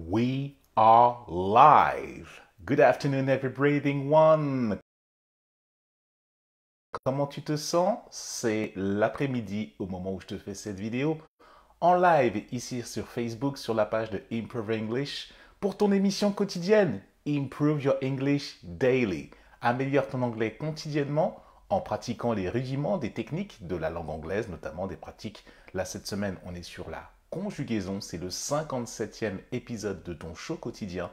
We are live. Good afternoon, every breathing one. Comment tu te sens? C'est l'après-midi au moment où je te fais cette vidéo en live ici sur Facebook sur la page de Improve English pour ton émission quotidienne Improve Your English Daily. Améliore ton anglais quotidiennement en pratiquant les rudiments des techniques de la langue anglaise, notamment des pratiques. Là, cette semaine, on est sur la conjugaison. C'est le 57e épisode de ton show quotidien.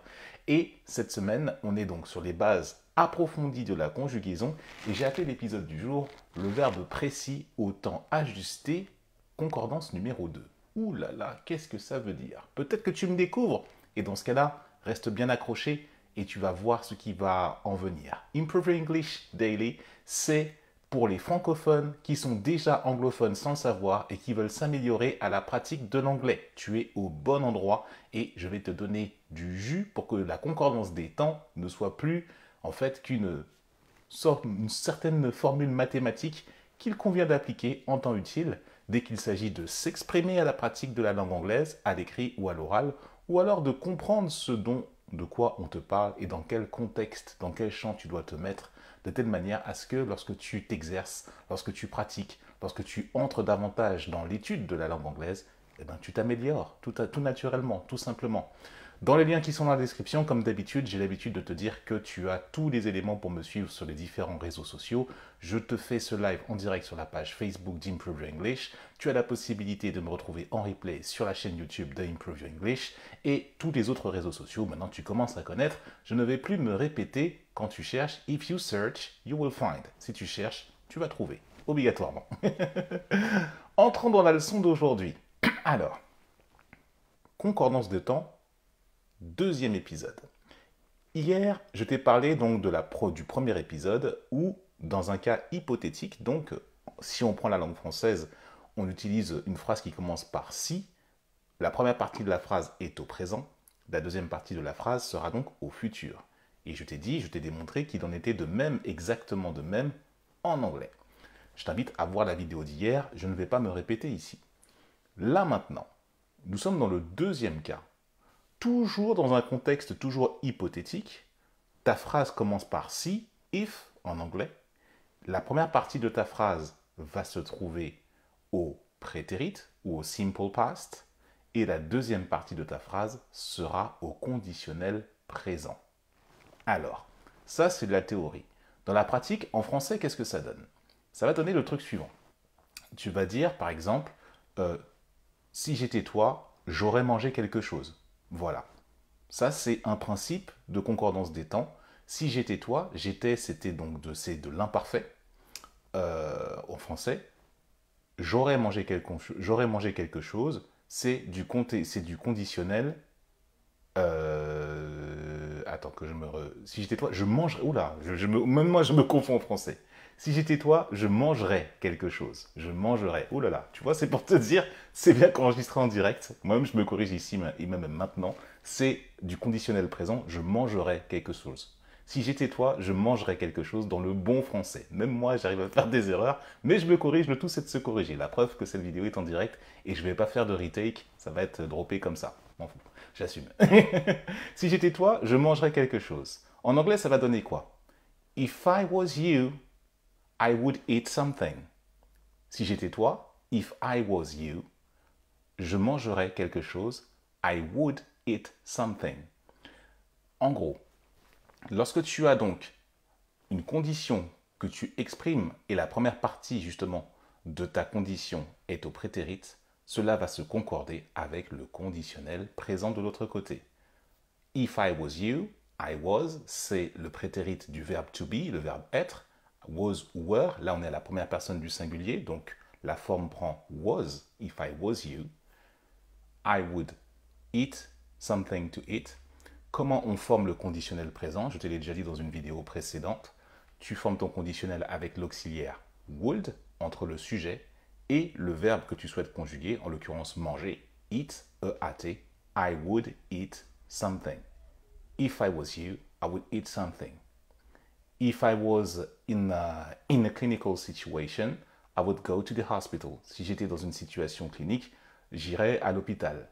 Et cette semaine, on est donc sur les bases approfondies de la conjugaison. Et j'ai appelé l'épisode du jour le verbe précis au temps ajusté, concordance numéro 2. Ouh là là, qu'est-ce que ça veut dire? Peut-être que tu me découvres. Et dans ce cas-là, reste bien accroché et tu vas voir ce qui va en venir. Improve English Daily, c'est pour les francophones qui sont déjà anglophones sans le savoir et qui veulent s'améliorer à la pratique de l'anglais. Tu es au bon endroit et je vais te donner du jus pour que la concordance des temps ne soit plus en fait qu'une certaine formule mathématique qu'il convient d'appliquer en temps utile dès qu'il s'agit de s'exprimer à la pratique de la langue anglaise, à l'écrit ou à l'oral, ou alors de comprendre de quoi on te parle et dans quel contexte, dans quel champ tu dois te mettre, de telle manière à ce que lorsque tu t'exerces, lorsque tu pratiques, lorsque tu entres davantage dans l'étude de la langue anglaise, eh ben, tu t'améliores tout naturellement, tout simplement. Dans les liens qui sont dans la description, comme d'habitude, j'ai l'habitude de te dire que tu as tous les éléments pour me suivre sur les différents réseaux sociaux. Je te fais ce live en direct sur la page Facebook d'Improve Your English. Tu as la possibilité de me retrouver en replay sur la chaîne YouTube d'Improve Your English et tous les autres réseaux sociaux. Maintenant, tu commences à connaître. Je ne vais plus me répéter quand tu cherches. If you search, you will find. Si tu cherches, tu vas trouver. Obligatoirement. Entrons dans la leçon d'aujourd'hui. Alors, concordance de temps. Deuxième épisode. Hier, je t'ai parlé donc du premier épisode où, dans un cas hypothétique, donc si on prend la langue française, on utilise une phrase qui commence par si. La première partie de la phrase est au présent. La deuxième partie de la phrase sera donc au futur. Et je t'ai démontré qu'il en était de même, exactement de même, en anglais. Je t'invite à voir la vidéo d'hier. Je ne vais pas me répéter ici. Là maintenant, nous sommes dans le deuxième cas. Toujours dans un contexte toujours hypothétique, ta phrase commence par si, if en anglais. La première partie de ta phrase va se trouver au prétérit ou au simple past et la deuxième partie de ta phrase sera au conditionnel présent. Alors, ça c'est de la théorie. Dans la pratique, en français, qu'est-ce que ça donne? Ça va donner le truc suivant. Tu vas dire par exemple, si j'étais toi, j'aurais mangé quelque chose. Voilà. Ça, c'est un principe de concordance des temps. Si j'étais toi, j'étais, c'est de l'imparfait en français. J'aurais mangé quelque chose, c'est du conditionnel. Attends que si j'étais toi, je mangerais. Oula, même moi, je me confonds en français. Si j'étais toi, je mangerais quelque chose. Je mangerais. Oh là là, tu vois, c'est pour te dire, c'est bien qu'enregistrer en direct. Moi-même, je me corrige ici, et même maintenant. C'est du conditionnel présent. Je mangerais quelque chose. Si j'étais toi, je mangerais quelque chose dans le bon français. Même moi, j'arrive à faire des erreurs, mais je me corrige. Le tout, c'est de se corriger. La preuve que cette vidéo est en direct et je ne vais pas faire de retake. Ça va être droppé comme ça. M'en fous. J'assume. Si j'étais toi, je mangerais quelque chose. En anglais, ça va donner quoi? If I was you, I would eat something. Si j'étais toi, if I was you, je mangerais quelque chose. I would eat something. En gros, lorsque tu as donc une condition que tu exprimes et la première partie justement de ta condition est au prétérit, cela va se concorder avec le conditionnel présent de l'autre côté. If I was you, I was, c'est le prétérit du verbe to be, le verbe être. Was ou were, là on est à la première personne du singulier, donc la forme prend was, if I was you. I would eat something to eat. Comment on forme le conditionnel présent? Je te l'ai déjà dit dans une vidéo précédente. Tu formes ton conditionnel avec l'auxiliaire would entre le sujet et le verbe que tu souhaites conjuguer, en l'occurrence manger, eat, E-A-T. I would eat something. If I was you, I would eat something. If I was in a clinical situation, I would go to the hospital. Si j'étais dans une situation clinique, j'irais à l'hôpital.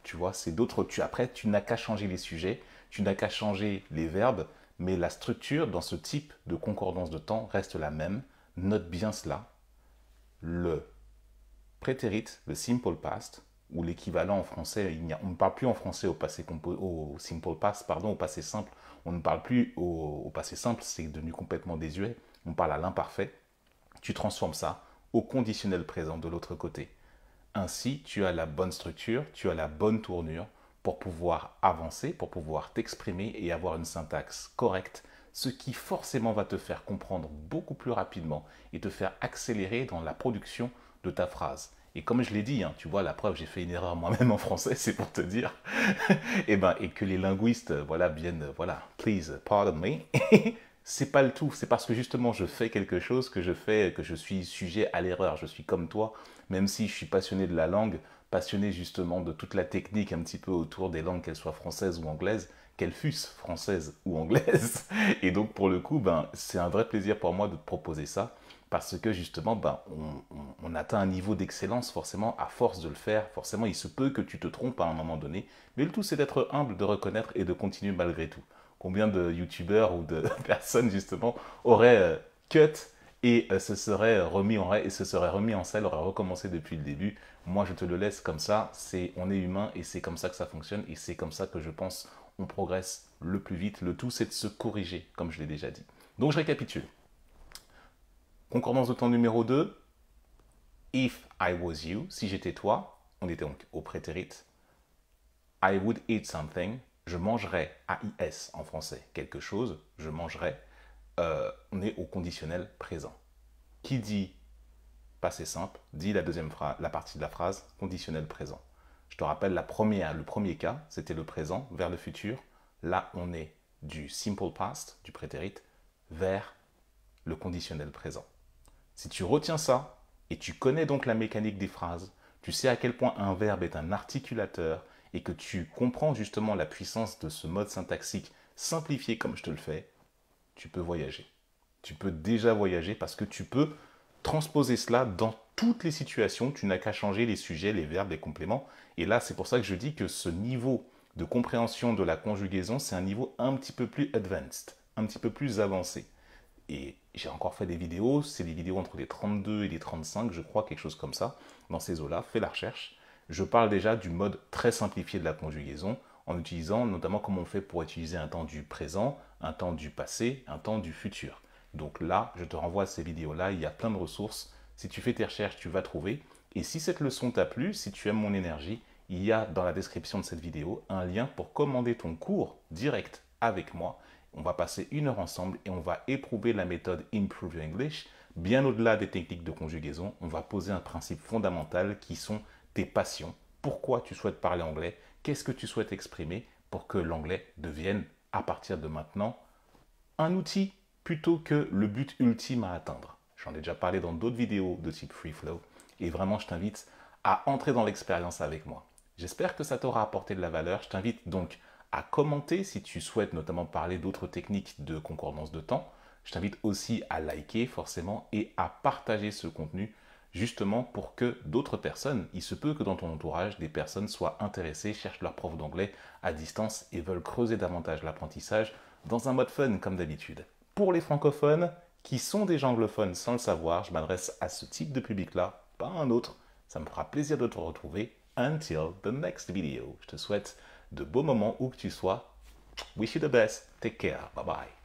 Tu vois, c'est d'autres. Après, tu n'as qu'à changer les sujets, tu n'as qu'à changer les verbes, mais la structure dans ce type de concordance de temps reste la même. Note bien cela. Le prétérit, le simple past, ou l'équivalent en français, on ne parle plus en français au simple past, pardon, au passé simple. On ne parle plus au passé simple, c'est devenu complètement désuet. On parle à l'imparfait. Tu transformes ça au conditionnel présent de l'autre côté. Ainsi, tu as la bonne structure, tu as la bonne tournure pour pouvoir avancer, pour pouvoir t'exprimer et avoir une syntaxe correcte, ce qui forcément va te faire comprendre beaucoup plus rapidement et te faire accélérer dans la production de ta phrase. Et comme je l'ai dit, tu vois, la preuve, j'ai fait une erreur moi-même en français, c'est pour te dire, et que les linguistes, viennent, please pardon me, c'est pas le tout, c'est parce que justement je fais quelque chose que je suis sujet à l'erreur, je suis comme toi, même si je suis passionné de la langue, passionné justement de toute la technique un petit peu autour des langues, qu'elles soient françaises ou anglaises, qu'elles fussent françaises ou anglaises. Et donc pour le coup, c'est un vrai plaisir pour moi de te proposer ça, parce que justement, on atteint un niveau d'excellence forcément à force de le faire. Forcément, il se peut que tu te trompes à un moment donné, mais le tout c'est d'être humble, de reconnaître et de continuer malgré tout. Combien de youtubeurs ou de personnes justement auraient cut et se seraient remis en selle, auraient recommencé depuis le début. Moi, je te le laisse comme ça. On est humain et c'est comme ça que ça fonctionne et c'est comme ça que je pense on progresse le plus vite. Le tout, c'est de se corriger, comme je l'ai déjà dit. Donc, je récapitule. Concordance de temps numéro 2. If I was you, si j'étais toi, on était donc au prétérit. I would eat something. Je mangerais, AIS en français, quelque chose. Je mangerais. On est au conditionnel présent. Qui dit passé simple dit la partie de la phrase conditionnel présent. Je te rappelle le premier cas, c'était le présent vers le futur. Là, on est du simple past, du prétérit, vers le conditionnel présent. Si tu retiens ça, et tu connais donc la mécanique des phrases, tu sais à quel point un verbe est un articulateur, et que tu comprends justement la puissance de ce mode syntaxique simplifié comme je te le fais, tu peux voyager. Tu peux déjà voyager parce que tu peux transposer cela dans toutes les situations. Tu n'as qu'à changer les sujets, les verbes, les compléments. Et là, c'est pour ça que je dis que ce niveau de compréhension de la conjugaison, c'est un niveau un petit peu plus advanced, un petit peu plus avancé. Et j'ai encore fait des vidéos, c'est des vidéos entre les 32 et les 35, je crois, quelque chose comme ça, dans ces eaux-là, fais la recherche. Je parle déjà du mode très simplifié de la conjugaison, en utilisant notamment comment on fait pour utiliser un temps du présent, un temps du passé, un temps du futur. Donc là, je te renvoie à ces vidéos-là, il y a plein de ressources. Si tu fais tes recherches, tu vas trouver. Et si cette leçon t'a plu, si tu aimes mon énergie, il y a dans la description de cette vidéo un lien pour commander ton cours direct avec moi. On va passer 1 heure ensemble et on va éprouver la méthode Improve Your English. Bien au-delà des techniques de conjugaison, on va poser un principe fondamental qui sont tes passions. Pourquoi tu souhaites parler anglais? Qu'est-ce que tu souhaites exprimer pour que l'anglais devienne, à partir de maintenant, un outil plutôt que le but ultime à atteindre. J'en ai déjà parlé dans d'autres vidéos de type Free Flow et vraiment je t'invite à entrer dans l'expérience avec moi. J'espère que ça t'aura apporté de la valeur. Je t'invite donc à commenter si tu souhaites notamment parler d'autres techniques de concordance de temps. Je t'invite aussi à liker forcément et à partager ce contenu justement pour que d'autres personnes, il se peut que dans ton entourage, des personnes soient intéressées, cherchent leur prof d'anglais à distance et veulent creuser davantage l'apprentissage dans un mode fun comme d'habitude. Pour les francophones qui sont déjà anglophones sans le savoir, je m'adresse à ce type de public-là, pas à un autre. Ça me fera plaisir de te retrouver. Until the next video. Je te souhaite de beaux moments où que tu sois. Wish you the best. Take care. Bye bye.